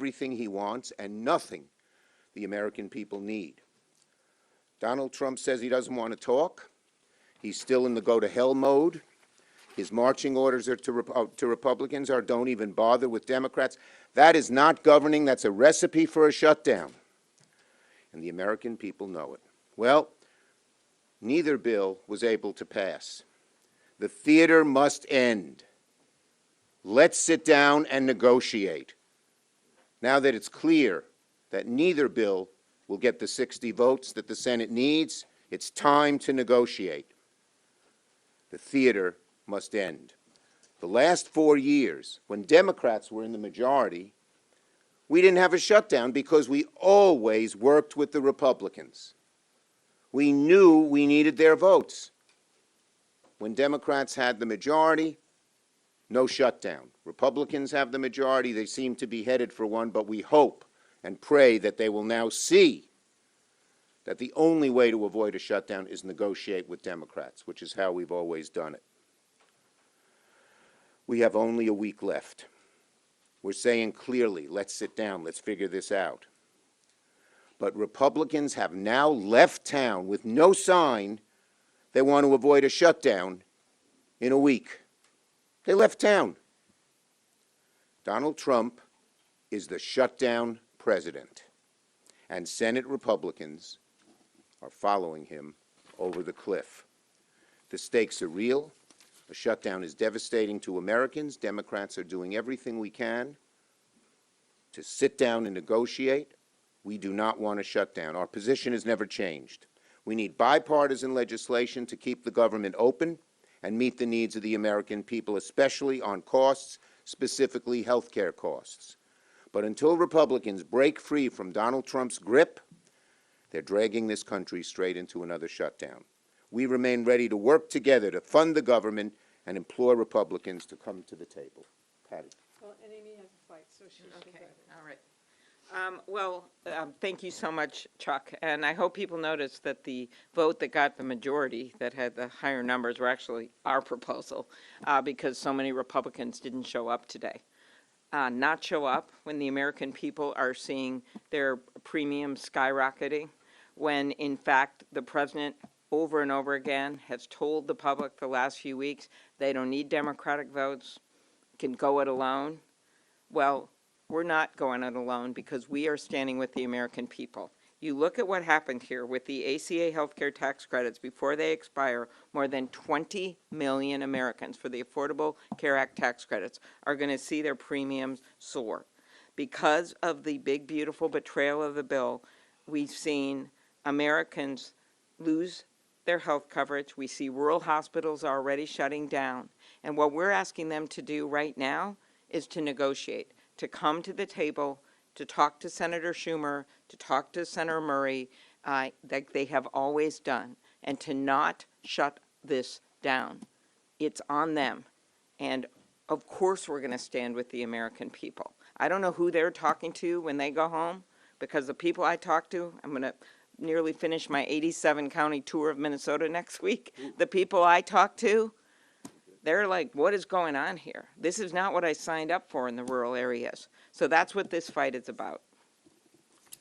everything he wants and nothing the American people need. Donald Trump says he doesn't want to talk. He's still in the go-to-hell mode. His marching orders are to Republicans are don't even bother with Democrats. That is not governing. That's a recipe for a shutdown. And the American people know it. Well, neither bill was able to pass. The theater must end. Let's sit down and negotiate. Now that it's clear that neither bill will get the 60 votes that the Senate needs, it's time to negotiate. The theater must end. The last 4 years, when Democrats were in the majority, we didn't have a shutdown because we always worked with the Republicans. We knew we needed their votes. When Democrats had the majority, no shutdown. Republicans have the majority. They seem to be headed for one, but we hope and pray that they will now see that the only way to avoid a shutdown is negotiate with Democrats, which is how we've always done it. We have only a week left. We're saying clearly, let's sit down, let's figure this out. But Republicans have now left town with no sign they want to avoid a shutdown in a week. They left town. Donald Trump is the shutdown president, and Senate Republicans are following him over the cliff. The stakes are real. A shutdown is devastating to Americans. Democrats are doing everything we can to sit down and negotiate. We do not want a shutdown. Our position has never changed. We need bipartisan legislation to keep the government open and meet the needs of the American people, especially on costs, specifically health care costs. But until Republicans break free from Donald Trump's grip, they're dragging this country straight into another shutdown. We remain ready to work together to fund the government and implore Republicans to come to the table. Patty. Well, and Amy has a flight, so she should Okay, all right. Thank you so much, Chuck. And I hope people noticed that the vote that got the majority, that had the higher numbers, were actually our proposal, because so many Republicans didn't show up today. Not show up when the American people are seeing their premiums skyrocketing, when in fact the president over and over again has told the public the last few weeks they don't need Democratic votes, can go it alone. Well, we're not going it alone because we are standing with the American people. You look at what happened here with the ACA healthcare tax credits before they expire, more than 20 million Americans for the Affordable Care Act tax credits are going to see their premiums soar. Because of the big, beautiful betrayal of the bill, we've seen Americans lose their health coverage. We see rural hospitals already shutting down. And what we're asking them to do right now is to negotiate, to come to the table, to talk to Senator Schumer, to talk to Senator Murray, like they have always done, and to not shut this down. It's on them. And of course we're going to stand with the American people. I don't know who they're talking to when they go home, because the people I talk to, I'm going to nearly finish my 87 county tour of Minnesota next week. The people I talk to, they're like, what is going on here? This is not what I signed up for in the rural areas. So that's what this fight is about.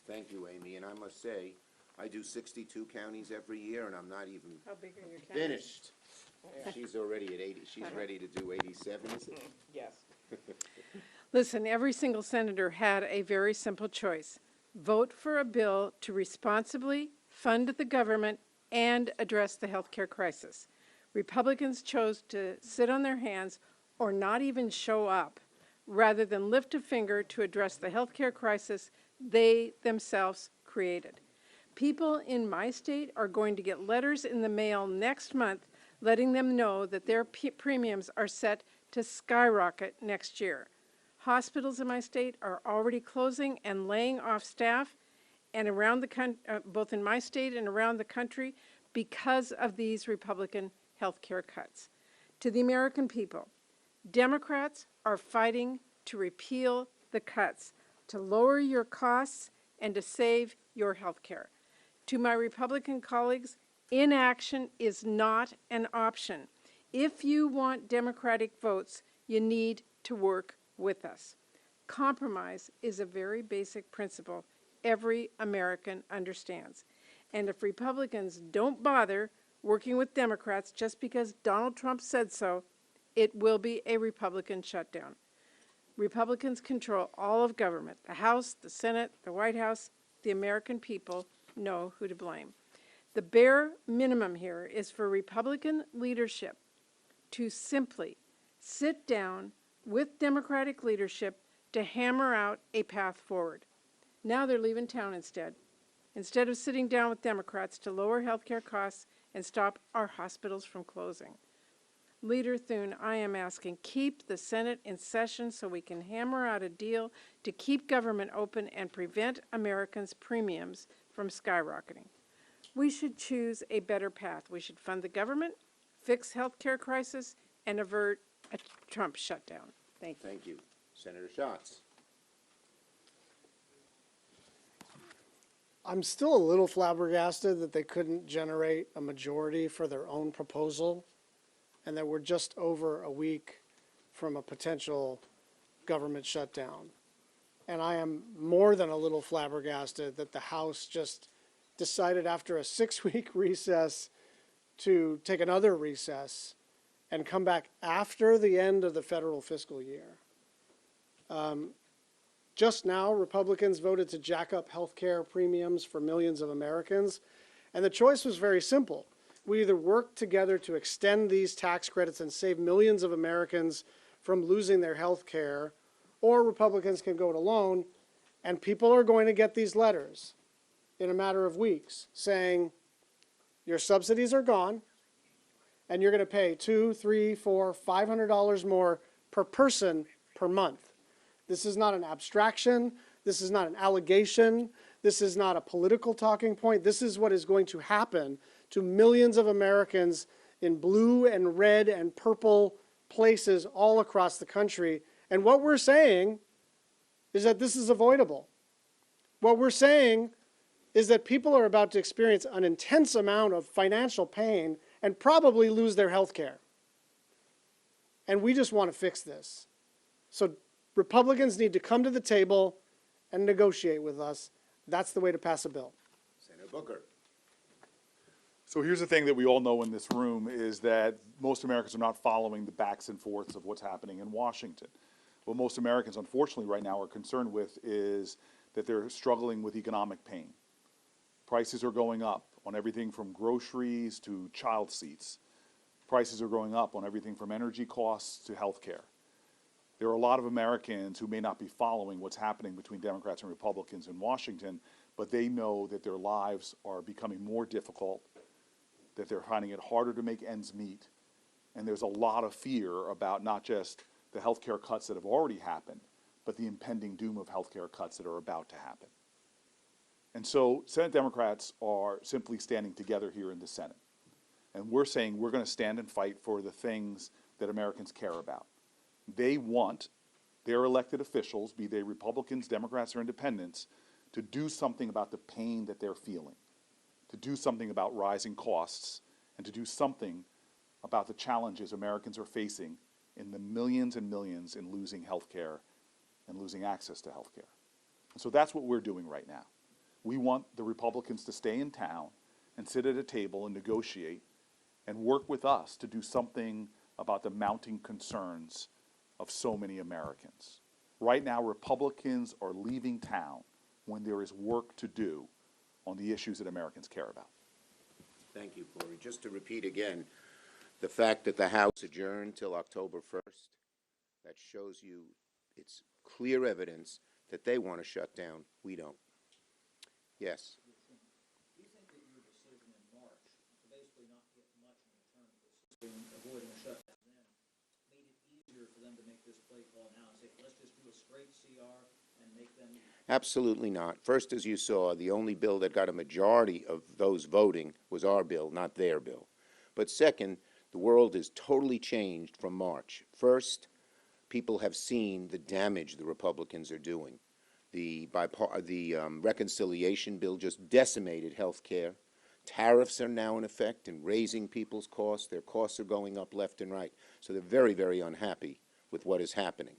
Thank you, Amy. And I must say, I do 62 counties every year, and I'm not even How big are your counties? finished. She's already at 80. She's ready to do 87, is it? Yes. Listen, every single senator had a very simple choice. Vote for a bill to responsibly fund the government and address the health care crisis. Republicans chose to sit on their hands or not even show up, rather than lift a finger to address the health care crisis they themselves created. People in my state are going to get letters in the mail next month letting them know that their premiums are set to skyrocket next year. Hospitals in my state are already closing and laying off staff, and around the both in my state and around the country, because of these Republican health care cuts. To the American people, Democrats are fighting to repeal the cuts, to lower your costs, and to save your health care. To my Republican colleagues, inaction is not an option. If you want Democratic votes, you need to work with us. Compromise is a very basic principle every American understands. And if Republicans don't bother working with Democrats just because Donald Trump said so, it will be a Republican shutdown. Republicans control all of government, the House, the Senate, the White House. The American people know who to blame. The bare minimum here is for Republican leadership to simply sit down with Democratic leadership to hammer out a path forward. Now they're leaving town instead of sitting down with Democrats to lower health care costs and stop our hospitals from closing. Leader Thune, I am asking, keep the Senate in session so we can hammer out a deal to keep government open and prevent Americans' premiums from skyrocketing. We should choose a better path. We should fund the government, fix health care crisis, and avert a Trump shutdown. Thank you. Thank you. Senator Schatz. I'm still a little flabbergasted that they couldn't generate a majority for their own proposal and that we're just over a week from a potential government shutdown. And I am more than a little flabbergasted that the House just decided after a 6-week recess to take another recess and come back after the end of the federal fiscal year. Just now, Republicans voted to jack up health care premiums for millions of Americans, and the choice was very simple. We either work together to extend these tax credits and save millions of Americans from losing their health care, or Republicans can go it alone, and people are going to get these letters in a matter of weeks saying, your subsidies are gone, and you're going to pay $200, $300, $400, $500 more per person per month. This is not an abstraction. This is not an allegation. This is not a political talking point. This is what is going to happen to millions of Americans in blue and red and purple places all across the country. And what we're saying is that this is avoidable. What we're saying is that people are about to experience an intense amount of financial pain and probably lose their health care. And we just want to fix this. So Republicans need to come to the table and negotiate with us. That's the way to pass a bill. Senator Booker. So here's the thing that we all know in this room is that most Americans are not following the backs and forths of what's happening in Washington. What most Americans, unfortunately, right now are concerned with is that they're struggling with economic pain. Prices are going up on everything from groceries to child seats. Prices are going up on everything from energy costs to health care. There are a lot of Americans who may not be following what's happening between Democrats and Republicans in Washington, but they know that their lives are becoming more difficult, that they're finding it harder to make ends meet, and there's a lot of fear about not just the health care cuts that have already happened, but the impending doom of health care cuts that are about to happen. And so Senate Democrats are simply standing together here in the Senate. And we're saying we're going to stand and fight for the things that Americans care about. They want their elected officials, be they Republicans, Democrats, or independents, to do something about the pain that they're feeling, to do something about rising costs, and to do something about the challenges Americans are facing in the millions and millions in losing health care and losing access to health care. And so that's what we're doing right now. We want the Republicans to stay in town and sit at a table and negotiate and work with us to do something about the mounting concerns of so many Americans. Right now, Republicans are leaving town when there is work to do on the issues that Americans care about. Thank you, Corey. Just to repeat again, the fact that the House adjourned till October 1st, that shows you it's clear evidence that they want to shut down. We don't. Yes. Do you think that your decision in March to basically not get much in return for avoiding a shutdown then made it easier for them to make this play call now and say, let's just do a straight CR and make them? Absolutely not. First, as you saw, the only bill that got a majority of those voting was our bill, not their bill. But second, the world is totally changed from March. First, people have seen the damage the Republicans are doing. The reconciliation bill just decimated health care. Tariffs are now in effect and raising people's costs. Their costs are going up left and right. So they're very, very unhappy with what is happening.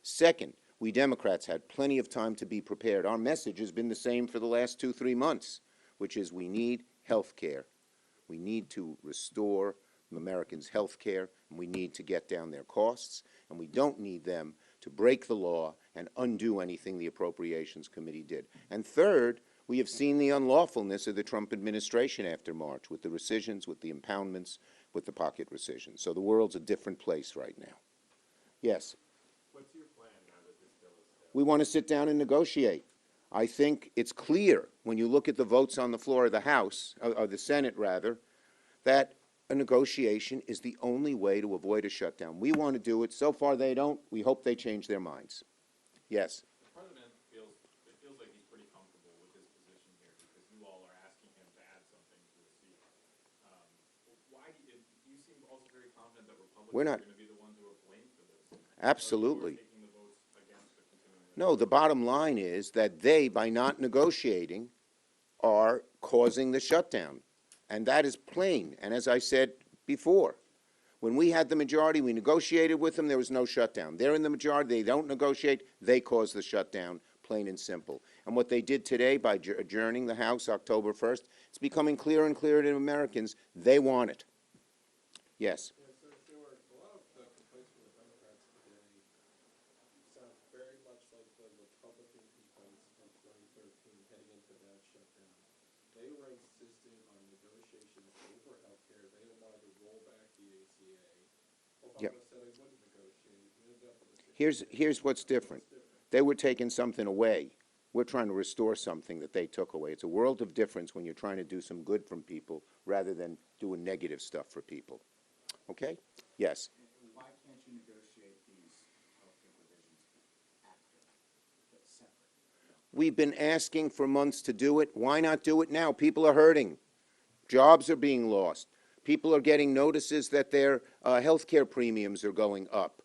Second, We Democrats had plenty of time to be prepared. Our message has been the same for the last 2-3 months, which is we need health care. We need to restore Americans' health care, and we need to get down their costs, and we don't need them to break the law and undo anything the Appropriations Committee did. And third, we have seen the unlawfulness of the Trump administration after March, with the rescissions, with the impoundments, with the pocket rescissions. So the world's a different place right now. Yes? What's your plan now that this bill is done? We want to sit down and negotiate. I think it's clear, when you look at the votes on the floor of the House, or the Senate rather, that a negotiation is the only way to avoid a shutdown. We want to do it. So far they don't. We hope they change their minds. Yes? The president feels like he's pretty comfortable with his position here because you all are asking him to add something to the seat. Why do you seem also very confident that Republicans We're not. are going to be the ones who are blamed for this? Absolutely. Taking the votes against the continuing. No, the bottom line is that they, by not negotiating, are causing the shutdown. And that is plain. And as I said before, when we had the majority, we negotiated with them, there was no shutdown. They're in the majority, they don't negotiate, they cause the shutdown, plain and simple. And what they did today by adjourning the House October 1st, it's becoming clearer and clearer to Americans, they want it. Yes? Yes, sir, sure. A lot of the complaints from the Democrats today sound very much like the Republican complaints from 2013 heading into that shutdown. They were insisting on negotiations over health care. They wanted to roll back the ACA. Obama Yep. said he wouldn't negotiate. We ended up with a Here's what's different. They were taking something away. We're trying to restore something that they took away. It's a world of difference when you're trying to do some good from people rather than doing negative stuff for people. Okay? Yes. Why can't you negotiate these healthcare provisions after, but separate? We've been asking for months to do it. Why not do it now? People are hurting. Jobs are being lost. People are getting notices that their health care premiums are going up.